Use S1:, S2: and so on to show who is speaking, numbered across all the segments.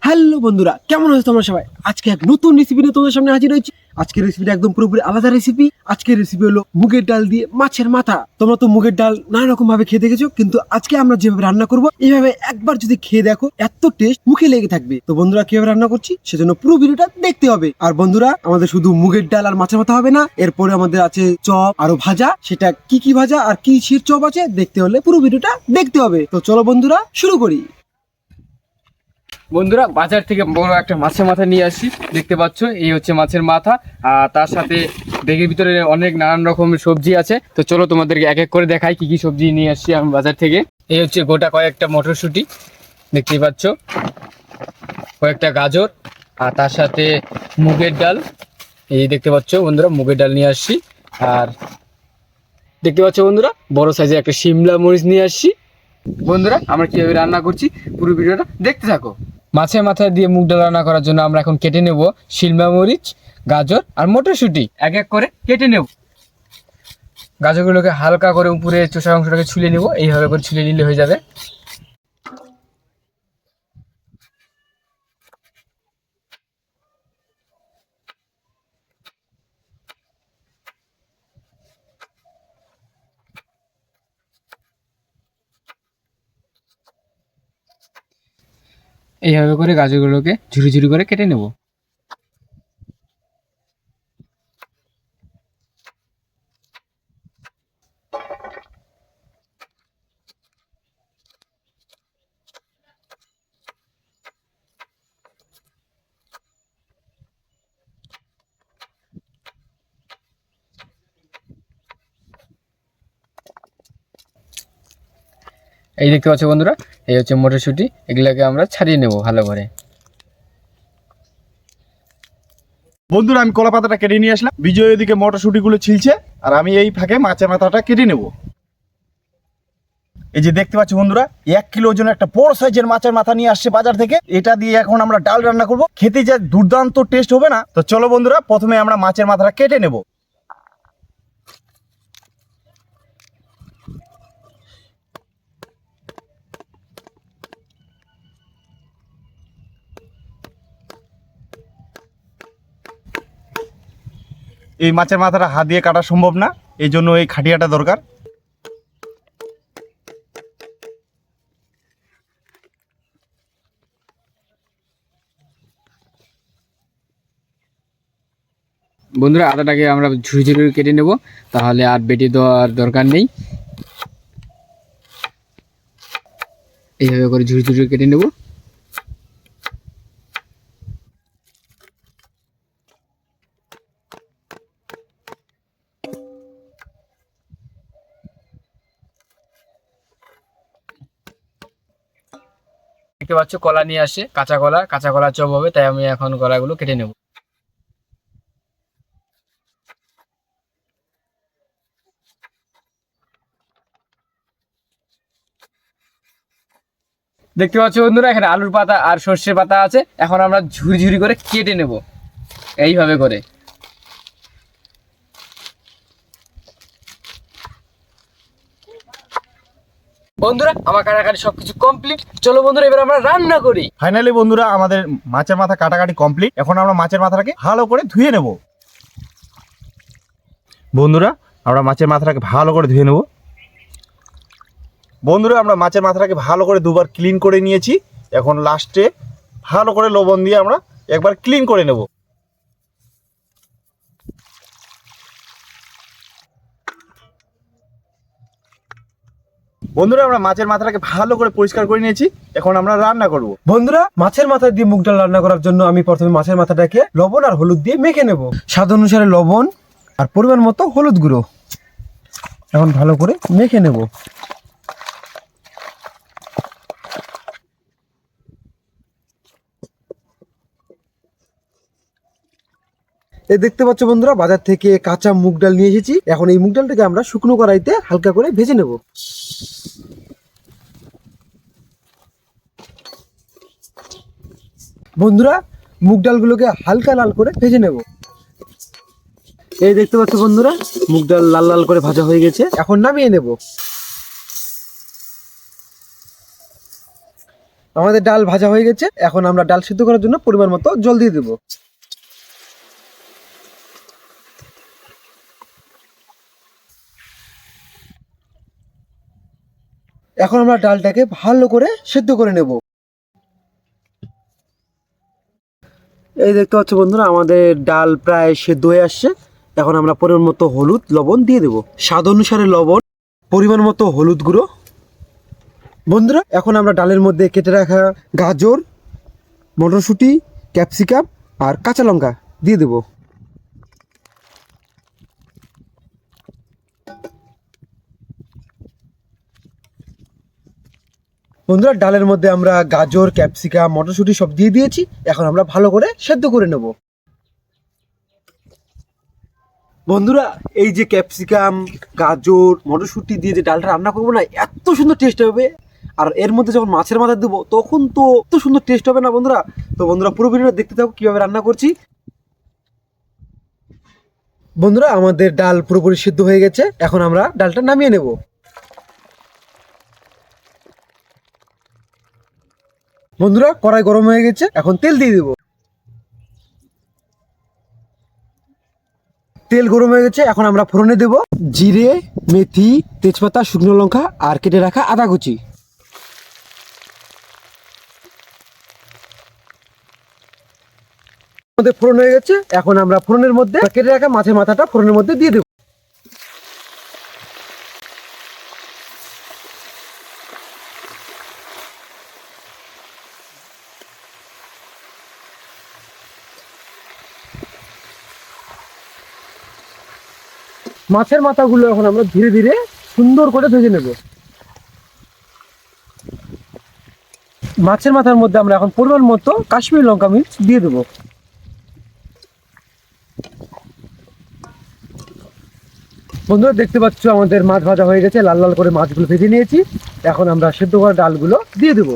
S1: Hello বন্ধুরা, কেমন আছো তোমরা সবাই? আজকে এক নতুন রেসিপি নিয়ে তোমাদের সামনে হাজির হয়েছি। আজকের রেসিপিটা একদম পুরোপুরি আলাদা রেসিপি। আজকের রেসিপি হলো মুগের ডাল দিয়ে মাছের মাথা। তোমরা তো মুগের ডাল নানা রকম ভাবে খেয়ে দেখেছো, কিন্তু আজকে আমরা যেভাবে রান্না করবো এইভাবে একবার যদি খেয়ে দেখো এত টেস্ট মুখে লেগে থাকবে। তো বন্ধুরা, কিভাবে রান্না করছি সেজন্য পুরো ভিডিওটা দেখতে হবে। আর বন্ধুরা, আমাদের শুধু মুগের ডাল আর মাছের মাথা হবে না, এরপরে আমাদের আছে চপ আরো ভাজা। সেটা কি কি ভাজা আর কি শির চপ আছে দেখতে হলে পুরো ভিডিওটা দেখতে হবে। তো চলো বন্ধুরা, শুরু করি।
S2: বন্ধুরা, বাজার থেকে বড় একটা মাছের মাথা নিয়ে আসি। দেখতে পাচ্ছ, এই হচ্ছে মাছের মাথা। আর তার সাথে ব্যাগের ভিতরে অনেক নানান রকমের সবজি আছে। তো চলো তোমাদেরকে এক এক করে দেখাই কি কি সবজি নিয়ে আসছি আমি বাজার থেকে। এই হচ্ছে গোটা কয়েকটা মটরশুঁটি, দেখতেই পাচ্ছ, কয়েকটা গাজর, আর তার সাথে মুগের ডাল। এই দেখতে পাচ্ছ বন্ধুরা, মুগের ডাল নিয়ে আসছি। আর দেখতে পাচ্ছ বন্ধুরা, বড় সাইজের একটা শিমলা মরিচ নিয়ে আসছি। বন্ধুরা, আমরা কিভাবে রান্না করছি পুরো ভিডিওটা দেখতে থাকো। মাছের মাথা দিয়ে মুগ ডাল রান্না করার জন্য আমরা এখন কেটে নেব শিমলা মরিচ, গাজর আর মটরশুঁটি। এক এক করে কেটে নেব। গাজরগুলোকে হালকা করে উপরে চোষা অংশটাকে ছুলে নেব। এইভাবে করে ছুলে নিলে হয়ে যাবে। এইভাবে করে গাজরগুলোকে ঝুরি ঝুরি করে কেটে নেব। এই দেখতে পাচ্ছ বন্ধুরা, এই হচ্ছে মটরশুঁটি। এগুলোকে আমরা ছাড়িয়ে নেব ভালো করে।
S3: বন্ধুরা, আমি কলা পাতাটা কেটে নিয়ে আসলাম। বিজয় এদিকে মটরশুঁটি গুলো ছিলছে, আর আমি এই ফাঁকে মাছের মাথাটা কেটে নেব। এই যে দেখতে পাচ্ছ বন্ধুরা, 1 কিলো ওজনের একটা বড় সাইজের মাছের মাথা নিয়ে আসছে বাজার থেকে। এটা দিয়ে এখন আমরা ডাল রান্না করব। খেতে যা দুর্দান্ত টেস্ট হবে না। তো চলো বন্ধুরা, প্রথমে আমরা মাছের মাথাটা কেটে নেব। এই মাছের মাথাটা হাত দিয়ে কাটা সম্ভব না, এই জন্য এই খাটিয়াটা দরকার।
S2: বন্ধুরা, আদাটাকে আমরা ঝুরি ঝুরি করে কেটে নেব, তাহলে আর বেটে দেওয়ার দরকার নেই। এইভাবে করে ঝুরি ঝুরি কেটে নেব। দেখতে পাচ্ছ, কলা নিয়ে আসে, কাঁচা কলা চপ হবে, তাই আমি এখন কলাগুলো কেটে নেব। দেখতে পাচ্ছ বন্ধুরা, এখানে আলুর পাতা আর সর্ষের পাতা আছে। এখন আমরা ঝুরি ঝুরি করে কেটে নেব এইভাবে করে। বন্ধুরা, আমার কাটাকাটি সবকিছু কমপ্লিট। চলো বন্ধুরা, এবার আমরা রান্না করি।
S3: ফাইনালি বন্ধুরা, আমাদের মাছের মাথা কাটাকাটি কমপ্লিট। এখন আমরা মাছের মাথাটাকে ভালো করে ধুয়ে নেব। বন্ধুরা, আমরা মাছের মাথাটাকে ভালো করে ধুয়ে নেব। বন্ধুরা, আমরা মাছের মাথাটাকে ভালো করে দুবার ক্লিন করে নিয়েছি। এখন লাস্টে ভালো করে লবণ দিয়ে আমরা একবার ক্লিন করে নেব। বন্ধুরা, আমরা মাছের মাথাটাকে ভালো করে পরিষ্কার করে নিয়েছি। এখন আমরা রান্না করব।
S1: বন্ধুরা, মাছের মাথা দিয়ে মুগ ডাল রান্না করার জন্য আমি প্রথমে মাছের মাথাটাকে লবণ আর হলুদ দিয়ে মেখে নেব। স্বাদ অনুসারে লবণ আর পরিমাণ মতো হলুদ গুঁড়ো এখন ভালো করে মেখে নেব। এই দেখতে পাচ্ছ বন্ধুরা, বাজার থেকে কাঁচা মুগ ডাল নিয়ে এসেছি। এখন এই মুগ ডালটাকে আমরা শুকনো কড়াইতে হালকা করে ভেজে নেব। বন্ধুরা, মুগ ডালগুলোকে হালকা লাল করে ভেজে নেব। এই দেখতে পাচ্ছ বন্ধুরা, মুগ ডাল লাল লাল করে ভাজা হয়ে গেছে। এখন নামিয়ে নেব। আমাদের ডাল ভাজা হয়ে গেছে, এখন আমরা ডাল সিদ্ধ করার জন্য পরিমাণ মতো জল দিয়ে দেবো। এখন আমরা ডালটাকে ভালো করে সিদ্ধ করে নেব। এই দেখতে পাচ্ছ বন্ধুরা, আমাদের ডাল প্রায় সেদ্ধ হয়ে আসছে। এখন আমরা পরিমাণ মতো হলুদ লবণ দিয়ে দেবো, স্বাদ অনুসারে লবণ, পরিমাণ মতো হলুদ গুঁড়ো। বন্ধুরা এখন আমরা ডালের মধ্যে কেটে রাখা গাজর, মটরশুঁটি, ক্যাপসিকাম আর কাঁচা লঙ্কা দিয়ে দেবো। বন্ধুরা ডালের মধ্যে আমরা গাজর, ক্যাপসিকাম, মটরশুঁটি সব দিয়ে দিয়েছি। এখন আমরা ভালো করে সেদ্ধ করে নেব। বন্ধুরা এই যে ক্যাপসিকাম, গাজর, মটরশুঁটি দিয়ে যে ডালটা রান্না করবো না, এত সুন্দর টেস্ট হবে। আর এর মধ্যে যখন মাছের মাথা দেবো তখন তো এত সুন্দর টেস্ট হবে না বন্ধুরা। তো বন্ধুরা পুরো ভিডিওটা দেখতে থাকো কিভাবে রান্না করছি। বন্ধুরা আমাদের ডাল পুরোপুরি সিদ্ধ হয়ে গেছে, এখন আমরা ডালটা নামিয়ে নেব। বন্ধুরা কড়াই গরম হয়ে গেছে, এখন তেল দিয়ে দেব। তেল গরম হয়ে গেছে, এখন আমরা ফোড়নে দেব জিরে, মেথি, তেজপাতা, শুকনো লঙ্কা আর কেটে রাখা আদা কুচি। ফোড়ন হয়ে গেছে, এখন আমরা ফোড়নের মধ্যে কেটে রাখা মাছের মাথাটা ফোড়নের মধ্যে দিয়ে দেব। মাছের মাথাগুলো এখন আমরা ধীরে ধীরে সুন্দর করে ভেজে নেব। মাছের মাথার মধ্যে আমরা এখন পরিমাণ মতো কাশ্মীরি লঙ্কা মির্চ দিয়ে দেবো। বন্ধুরা দেখতে পাচ্ছ আমাদের মাছ ভাজা হয়ে গেছে, লাল লাল করে মাছগুলো ভেজে নিয়েছি। এখন আমরা সেদ্ধ করা ডালগুলো দিয়ে দেবো।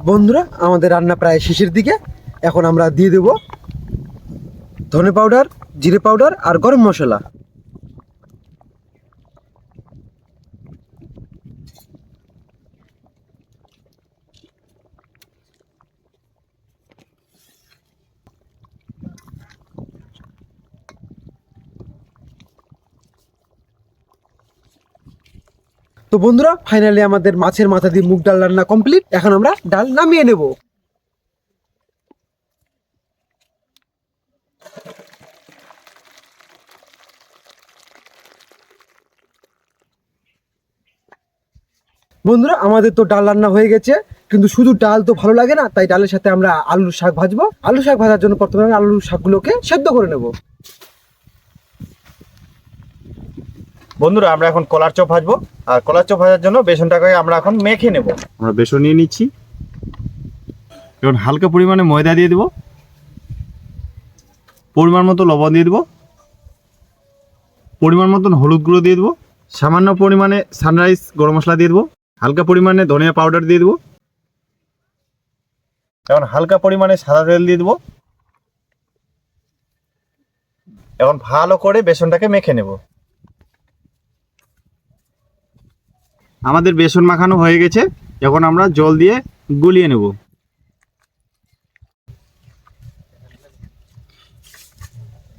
S1: বন্ধুরা আমাদের রান্না প্রায় শেষের দিকে, এখন আমরা দিয়ে দেব ধনে পাউডার, জিরে পাউডার আর গরম মশলা। তো বন্ধুরা ফাইনালি আমাদের মাছের মাথা দিয়ে মুগ ডাল রান্না কমপ্লিট। এখন আমরা ডাল নামিয়ে নেব। বন্ধুরা আমাদের তো ডাল রান্না হয়ে গেছে, কিন্তু শুধু ডাল তো ভালো লাগে না, তাই ডালের সাথে আমরা আলুর শাক ভাজবো। আলু শাক ভাজার জন্য প্রথমে আমি আলুর শাকগুলোকে সেদ্ধ করে নেব।
S3: বন্ধুরা আমরা এখন কলার চপ ভাজবো, আর কলার চপ ভাজার জন্য বেসনটাকে আমরা এখন মেখে নেব। আমরা বেসন নিয়ে নিচ্ছি, এখন হালকা পরিমাণে ময়দা দিয়ে দেব, পরিমাণ মতো লবণ দিয়ে দেবো, পরিমাণ মতন হলুদ গুঁড়ো দিয়ে দেবো, সামান্য পরিমাণে সানরাইজ গরম মশলা দিয়ে দেবো, হালকা পরিমাণে ধনিয়া পাউডার দিয়ে দেবো, এখন হালকা পরিমাণে সাদা তেল দিয়ে দেবো। এখন ভালো করে বেসনটাকে মেখে নেব। আমাদের বেসন মাখানো হয়ে গেছে, এখন আমরা জল দিয়ে গুলিয়ে নেব।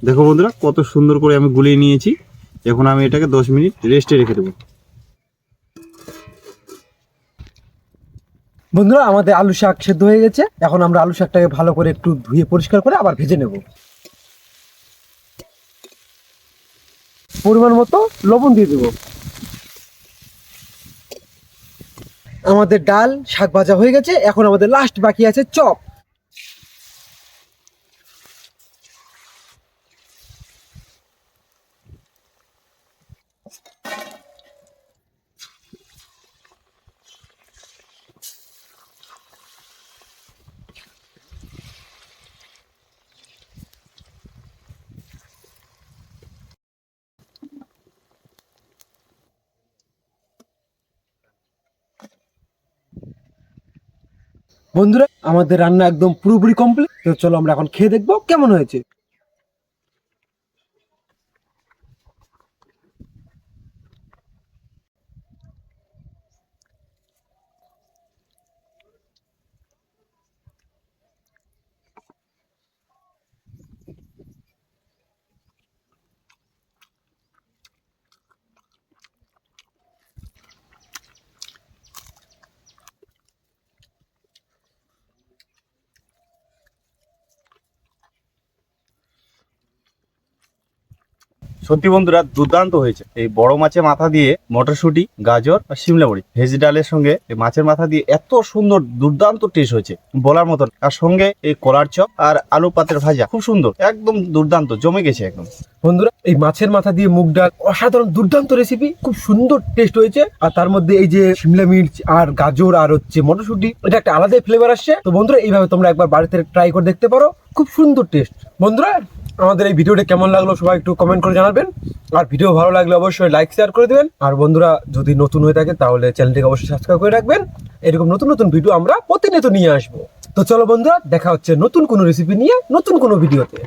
S3: দেখো বন্ধুরা কত সুন্দর করে আমি গুলিয়ে নিয়েছি। এখন আমি এটাকে 10 মিনিট রেস্টে রেখে দেবো।
S1: বন্ধুরা আমাদের আলু শাক সেদ্ধ হয়ে গেছে, এখন আমরা আলু শাকটাকে ভালো করে একটু ধুয়ে পরিষ্কার করে আবার ভেজে নেব। পরিমাণ মতো লবণ দিয়ে দেব। আমাদের ডাল শাক ভাজা হয়ে গেছে, এখন আমাদের লাস্ট বাকি আছে চপ। বন্ধুরা আমাদের রান্না একদম পুরোপুরি কমপ্লিট। তো চলো আমরা এখন খেয়ে দেখবো কেমন হয়েছে।
S3: সত্যি বন্ধুরা দুর্দান্ত হয়েছে। এই বড় মাছের মাথা দিয়ে মটরশুঁটি, গাজর আর শিমলা বড়ি ভেজি ডালের সঙ্গে এই মাছের মাথা দিয়ে এত সুন্দর দুর্দান্ত টেস্ট হয়েছে বলার মতন। আর সঙ্গে এই কলার চপ আর আলু পাতের ভাজা খুব সুন্দর, একদম দুর্দান্ত, জমে গেছে একদম।
S1: বন্ধুরা এই মাছের মাথা দিয়ে মুগ ডাল অসাধারণ দুর্দান্ত রেসিপি, খুব সুন্দর টেস্ট হয়েছে। আর তার মধ্যে এই যে শিমলা মির্চ আর গাজর আর হচ্ছে মটরশুঁটি, এটা একটা আলাদাই ফ্লেভার আসছে। তো বন্ধুরা এইভাবে তোমরা একবার বাড়িতে ট্রাই করে দেখতে পারো, খুব সুন্দর টেস্ট। বন্ধুরা আমাদের এই ভিডিওটা কেমন লাগলো সবাই একটু কমেন্ট করে জানাবেন, আর ভিডিও ভালো লাগলে অবশ্যই লাইক শেয়ার করে দেবেন। আর বন্ধুরা যদি নতুন হয়ে থাকে তাহলে চ্যানেলটিকে অবশ্যই সাবস্ক্রাইব করে রাখবেন। এরকম নতুন নতুন ভিডিও আমরা প্রতিনিয়ত নিয়ে আসবো। তো চলো বন্ধুরা, দেখা হচ্ছে নতুন কোনো রেসিপি নিয়ে নতুন কোনো ভিডিওতে।